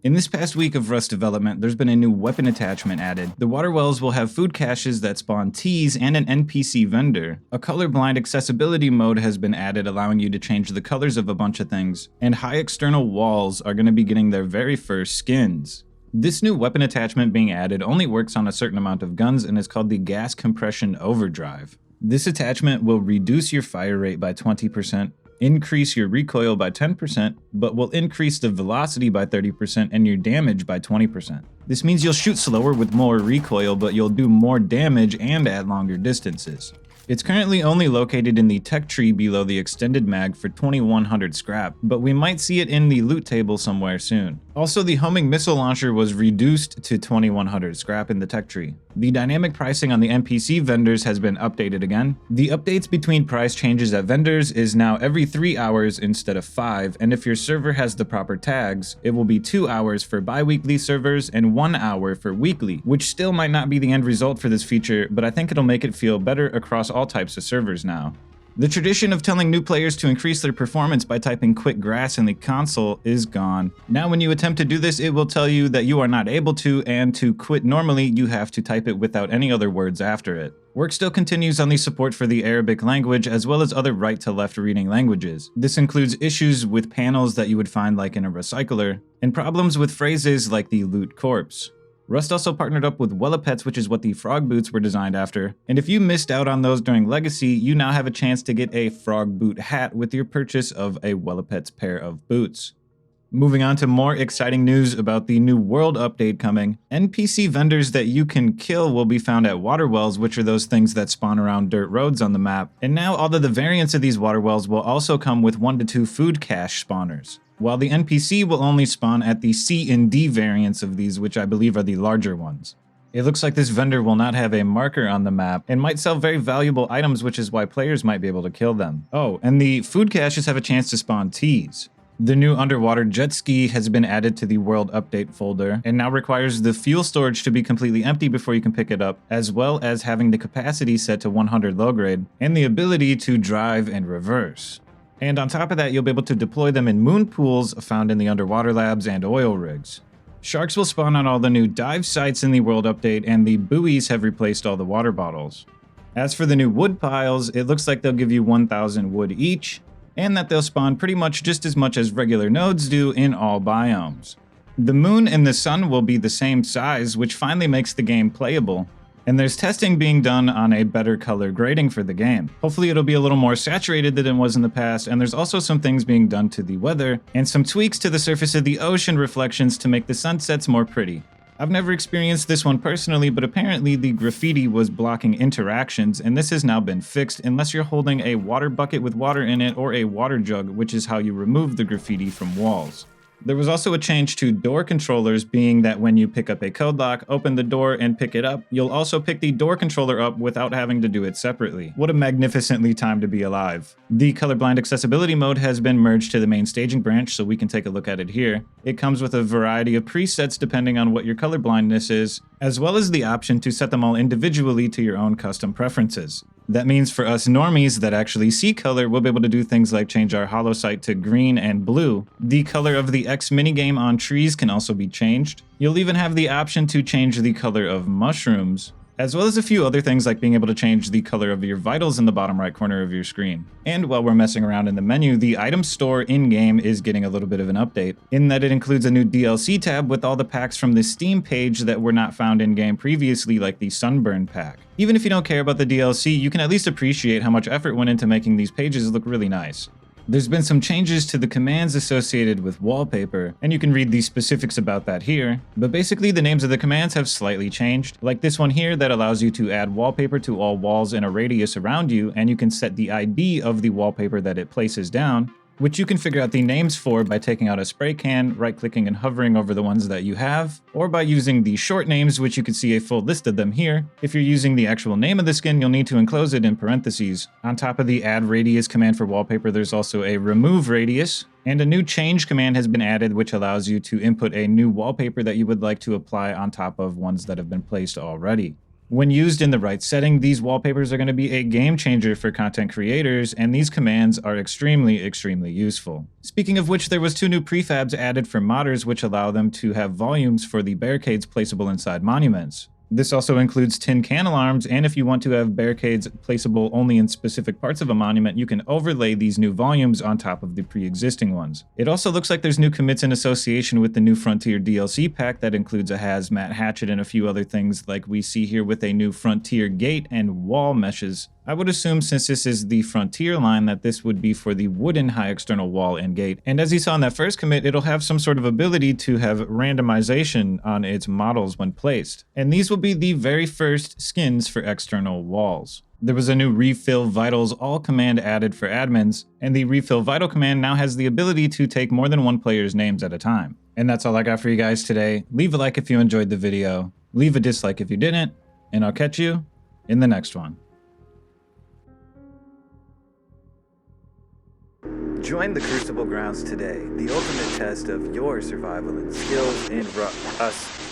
In this past week of Rust development, there's been a new weapon attachment added. The water wells will have food caches that spawn teas and an NPC vendor. A colorblind accessibility mode has been added, allowing you to change the colors of a bunch of things. And high external walls are going to be getting their very first skins. This new weapon attachment being added only works on a certain amount of guns and is called the Gas Compression Overdrive. This attachment will reduce your fire rate by 20%, increase your recoil by 10%, but will increase the velocity by 30% and your damage by 20%. This means you'll shoot slower with more recoil, but you'll do more damage and at longer distances. It's currently only located in the tech tree below the extended mag for 2100 scrap, but we might see it in the loot table somewhere soon. Also, the homing missile launcher was reduced to 2100 scrap in the tech tree. The dynamic pricing on the NPC vendors has been updated again. The updates between price changes at vendors is now every 3 hours instead of 5, and if your server has the proper tags, it will be 2 hours for bi-weekly servers and 1 hour for weekly, which still might not be the end result for this feature, but I think it'll make it feel better across all types of servers now. The tradition of telling new players to increase their performance by typing "quit grass" in the console is gone. Now when you attempt to do this, it will tell you that you are not able to, and to quit normally, you have to type it without any other words after it. Work still continues on the support for the Arabic language as well as other right-to-left reading languages. This includes issues with panels that you would find like in a recycler, and problems with phrases like the loot corpse. Rust also partnered up with Wellipets, which is what the frog boots were designed after, and if you missed out on those during Legacy, you now have a chance to get a frog boot hat with your purchase of a Wellipets pair of boots. Moving on to more exciting news about the new world update coming. NPC vendors that you can kill will be found at water wells, which are those things that spawn around dirt roads on the map, and now all of the variants of these water wells will also come with 1 to 2 food cache spawners, while the NPC will only spawn at the C and D variants of these, which I believe are the larger ones. It looks like this vendor will not have a marker on the map and might sell very valuable items, which is why players might be able to kill them. Oh, and the food caches have a chance to spawn teas. The new underwater jet ski has been added to the world update folder and now requires the fuel storage to be completely empty before you can pick it up, as well as having the capacity set to 100 low grade and the ability to drive and reverse. And on top of that, you'll be able to deploy them in moon pools found in the underwater labs and oil rigs. Sharks will spawn on all the new dive sites in the world update, and the buoys have replaced all the water bottles. As for the new wood piles, it looks like they'll give you 1000 wood each, and that they'll spawn pretty much just as much as regular nodes do in all biomes. The moon and the sun will be the same size, which finally makes the game playable. And there's testing being done on a better color grading for the game. Hopefully it'll be a little more saturated than it was in the past, and there's also some things being done to the weather, and some tweaks to the surface of the ocean reflections to make the sunsets more pretty. I've never experienced this one personally, but apparently the graffiti was blocking interactions, and this has now been fixed unless you're holding a water bucket with water in it or a water jug, which is how you remove the graffiti from walls. There was also a change to door controllers, being that when you pick up a code lock, open the door, and pick it up, you'll also pick the door controller up without having to do it separately. What a magnificently time to be alive. The colorblind accessibility mode has been merged to the main staging branch, so we can take a look at it here. It comes with a variety of presets depending on what your colorblindness is, as well as the option to set them all individually to your own custom preferences. That means for us normies that actually see color, we'll be able to do things like change our holosight to green and blue. The color of the X minigame on trees can also be changed. You'll even have the option to change the color of mushrooms, as well as a few other things like being able to change the color of your vitals in the bottom right corner of your screen. And while we're messing around in the menu, the item store in-game is getting a little bit of an update, in that it includes a new DLC tab with all the packs from the Steam page that were not found in-game previously, like the Sunburn pack. Even if you don't care about the DLC, you can at least appreciate how much effort went into making these pages look really nice. There's been some changes to the commands associated with Wallpaper, and you can read the specifics about that here, but basically the names of the commands have slightly changed, like this one here that allows you to add wallpaper to all walls in a radius around you, and you can set the ID of the wallpaper that it places down, which you can figure out the names for by taking out a spray can, right-clicking and hovering over the ones that you have, or by using the short names, which you can see a full list of them here. If you're using the actual name of the skin, you'll need to enclose it in parentheses. On top of the add radius command for wallpaper, there's also a remove radius, and a new change command has been added, which allows you to input a new wallpaper that you would like to apply on top of ones that have been placed already. When used in the right setting, these wallpapers are going to be a game changer for content creators, and these commands are extremely useful. Speaking of which, there was 2 new prefabs added for modders which allow them to have volumes for the barricades placeable inside monuments. This also includes tin can alarms, and if you want to have barricades placeable only in specific parts of a monument, you can overlay these new volumes on top of the pre-existing ones. It also looks like there's new commits in association with the new Frontier DLC pack that includes a hazmat hatchet and a few other things like we see here with a new Frontier gate and wall meshes. I would assume, since this is the Frontier line, that this would be for the wooden high external wall and gate. And as you saw in that first commit, it'll have some sort of ability to have randomization on its models when placed. And these will be the very first skins for external walls. There was a new Refill Vitals All command added for admins, and the Refill Vital command now has the ability to take more than one player's names at a time. And that's all I got for you guys today. Leave a like if you enjoyed the video, leave a dislike if you didn't, and I'll catch you in the next one. Join the Crucible Grounds today, the ultimate test of your survival and skills in us.